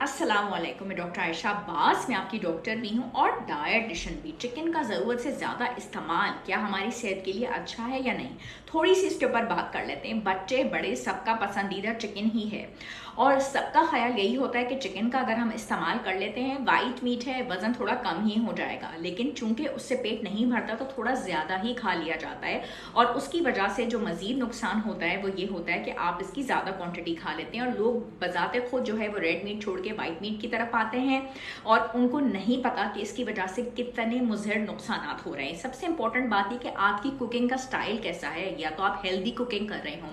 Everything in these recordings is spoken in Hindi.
अस्सलाम वालेकुम, मैं डॉक्टर आयशा अब्बास। मैं आपकी डॉक्टर भी हूँ और डायटिशियन भी। चिकन का ज़रूरत से ज़्यादा इस्तेमाल क्या हमारी सेहत के लिए अच्छा है या नहीं, थोड़ी सी इसके ऊपर बात कर लेते हैं। बच्चे बड़े सबका पसंदीदा चिकन ही है और सबका ख्याल यही होता है कि चिकन का अगर हम इस्तेमाल कर लेते हैं, वाइट मीट है, वज़न थोड़ा कम ही हो जाएगा। लेकिन चूंकि उससे पेट नहीं भरता तो थोड़ा ज़्यादा ही खा लिया जाता है और उसकी वजह से जो मज़ीद नुकसान होता है वो ये होता है कि आप इसकी ज़्यादा क्वांटिटी खा लेते हैं और लोग बजाते खुद जो है वो रेड मीट छोड़ के वाइट मीट की तरफ आते हैं और उनको नहीं पता कि इसकी वजह से कितने मुज़र नुकसान हो रहे हैं। सबसे इंपॉर्टेंट बात है कि आपकी कुकिंग का स्टाइल कैसा है। या तो आप हेल्दी कुकिंग कर रहे हो,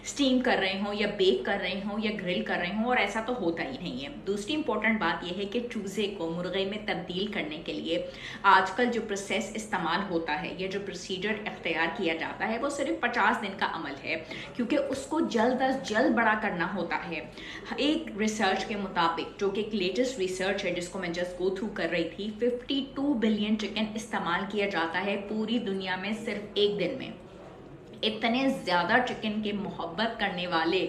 स्टीम कर रहे हो या बेक कर रहे हो या ग्रिल कर रहे हो, और ऐसा तो होता ही नहीं है। दूसरी इंपॉर्टेंट बात यह है कि चूजे को मुर्गे में तब्दील करने के लिए आजकल जो प्रोसेस इस्तेमाल होता है, ये जो प्रोसीजर इख्तियार किया जाता है, वो सिर्फ 50 दिन का अमल है, क्योंकि उसको जल्द अज जल्द बड़ा करना होता है। एक रिसर्च के मुताबिक, जो कि एक लेटेस्ट रिसर्च है जिसको मैं जस्ट गो थ्रू कर रही थी, 52 बिलियन चिकन इस्तेमाल किया जाता है पूरी दुनिया में सिर्फ एक दिन में। इतने ज़्यादा चिकन के मोहब्बत करने वाले,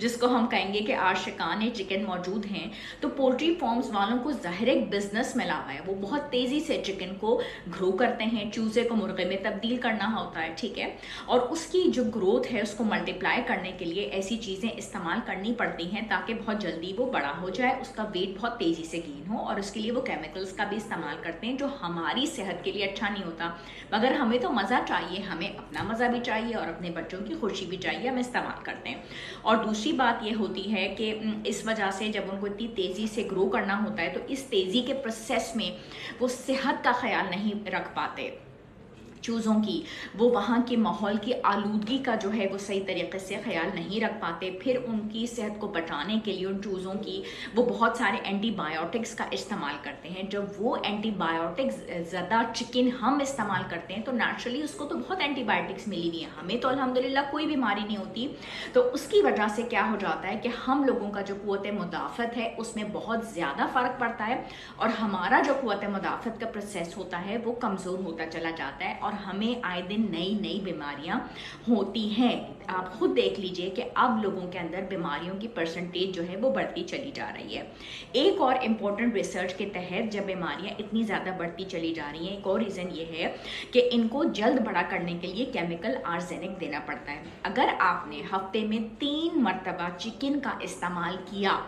जिसको हम कहेंगे कि आशिकाने चिकन मौजूद हैं, तो पोल्ट्री फार्म्स वालों को ज़ाहिर एक बिजनेस मिला हुआ है। वो बहुत तेज़ी से चिकन को ग्रो करते हैं, चूज़े को मुर्गे में तब्दील करना होता है, ठीक है। और उसकी जो ग्रोथ है उसको मल्टीप्लाई करने के लिए ऐसी चीज़ें इस्तेमाल करनी पड़ती हैं ताकि बहुत जल्दी वो बड़ा हो जाए, उसका वेट बहुत तेज़ी से गेन हो। और उसके लिए वो केमिकल्स का भी इस्तेमाल करते हैं जो हमारी सेहत के लिए अच्छा नहीं होता। मगर हमें तो मज़ा चाहिए, हमें अपना मज़ा भी चाहिए और अपने बच्चों की खुशी भी चाहिए, हम इस्तेमाल करते हैं। और दूसरी बात ये होती है कि इस वजह से जब उनको इतनी तेज़ी से ग्रो करना होता है तो इस तेज़ी के प्रोसेस में वो सेहत का ख्याल नहीं रख पाते चूज़ों की। वो वहाँ के माहौल की आलूदगी का जो है वो सही तरीके से ख्याल नहीं रख पाते। फिर उनकी सेहत को बचाने के लिए उन चूज़ों की वो बहुत सारे एंटीबायोटिक्स का इस्तेमाल करते हैं। जब वो एंटीबायोटिक्स ज़्यादा चिकन हम इस्तेमाल करते हैं तो नेचुरली उसको तो बहुत एंटीबायोटिक्स मिली हुई है, हमें तो अल्हम्दुलिल्लाह कोई बीमारी नहीं होती। तो उसकी वजह से क्या हो जाता है कि हम लोगों का जो क़ुव्वत मुदाफ़त है उसमें बहुत ज़्यादा फ़र्क पड़ता है और हमारा जो क़ुव्वत मुदाफ़त का प्रोसेस होता है वो कमज़ोर होता चला जाता है और हमें आए दिन नई नई बीमारियां होती हैं। आप खुद देख लीजिए कि अब लोगों के अंदर बीमारियों की परसेंटेज जो है वो बढ़ती चली जा रही है। एक और इम्पोर्टेंट रिसर्च के तहत जब बीमारियां इतनी ज़्यादा बढ़ती चली जा रही हैं, एक और रीज़न ये है कि इनको जल्द बड़ा करने के लिए केमिकल आर्सेनिक देना पड़ता है। अगर आपने हफ्ते में 3 मरतबा चिकन का इस्तेमाल किया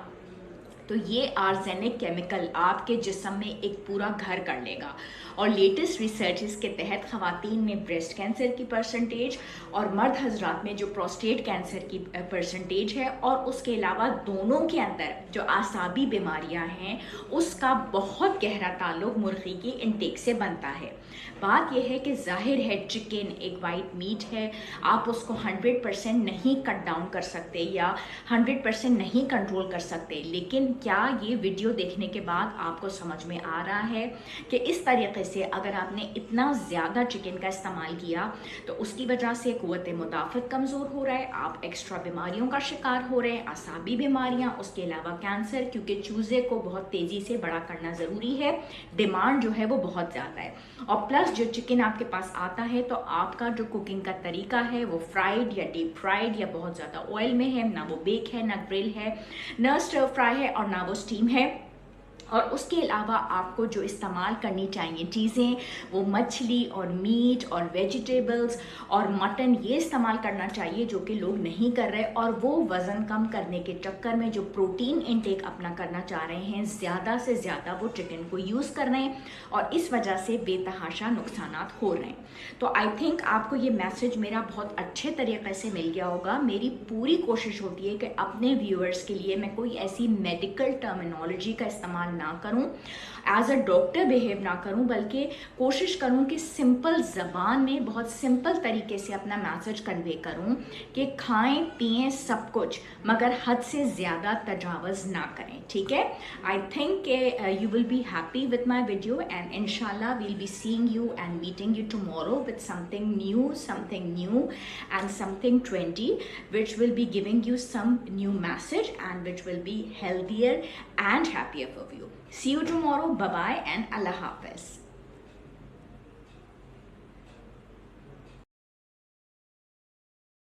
तो ये आर्सेनिक केमिकल आपके जिस्म में एक पूरा घर कर लेगा। और लेटेस्ट रिसर्च के तहत ख़वातीन में ब्रेस्ट कैंसर की परसेंटेज और मर्द हजरात में जो प्रोस्टेट कैंसर की परसेंटेज है, और उसके अलावा दोनों के अंदर जो आसाबी बीमारियां हैं उसका बहुत गहरा ताल्लुक मुर्गी की इंटेक से बनता है। बात यह है कि जाहिर है चिकन एक वाइट मीट है, आप उसको 100% नहीं कट डाउन कर सकते या 100% नहीं कंट्रोल कर सकते। लेकिन क्या ये वीडियो देखने के बाद आपको समझ में आ रहा है कि इस तरीके से अगर आपने इतना ज़्यादा चिकन का इस्तेमाल किया तो उसकी वजह से क़ुव्वत मुदाफ़त कमज़ोर हो रहा है, आप एक्स्ट्रा बीमारियों का शिकार हो रहे हैं, आसाबी बीमारियां, उसके अलावा कैंसर, क्योंकि चूज़े को बहुत तेज़ी से बड़ा करना ज़रूरी है, डिमांड जो है वो बहुत ज़्यादा है। और प्लस जो चिकन आपके पास आता है तो आपका जो कुकिंग का तरीका है वो फ्राइड या डीप फ्राइड या बहुत ज़्यादा ऑयल में है, ना वो बेक है, ना ग्रिल है, ना स्टर फ्राई है और ना वो स्टीम है। और उसके अलावा आपको जो इस्तेमाल करनी चाहिए चीज़ें वो मछली और मीट और वेजिटेबल्स और मटन, ये इस्तेमाल करना चाहिए जो कि लोग नहीं कर रहे। और वो वज़न कम करने के चक्कर में जो प्रोटीन इनटेक अपना करना चाह रहे हैं, ज़्यादा से ज़्यादा वो चिकन को यूज़ कर रहे हैं और इस वजह से बेतहाशा नुकसान हो रहे हैं। तो आई थिंक आपको ये मैसेज मेरा बहुत अच्छे तरीके से मिल गया होगा। मेरी पूरी कोशिश होती है कि अपने व्यूअर्स के लिए मैं कोई ऐसी मेडिकल टर्मिनोलॉजी का इस्तेमाल ना करूं, एज अ डॉक्टर बिहेव ना करूं, बल्कि कोशिश करूं कि सिंपल ज़बान में बहुत सिंपल तरीके से अपना मैसेज कन्वे करूं कि खाएं पिएं सब कुछ, मगर हद से ज़्यादा तजावज़ ना करें, ठीक है। I think you will be happy with my video and इंशाल्लाह we'll be seeing you and meeting you tomorrow with something new and something trendy which will be giving you some new message and which will be healthier and happier for you. See you tomorrow. Bye bye and Allah Hafiz.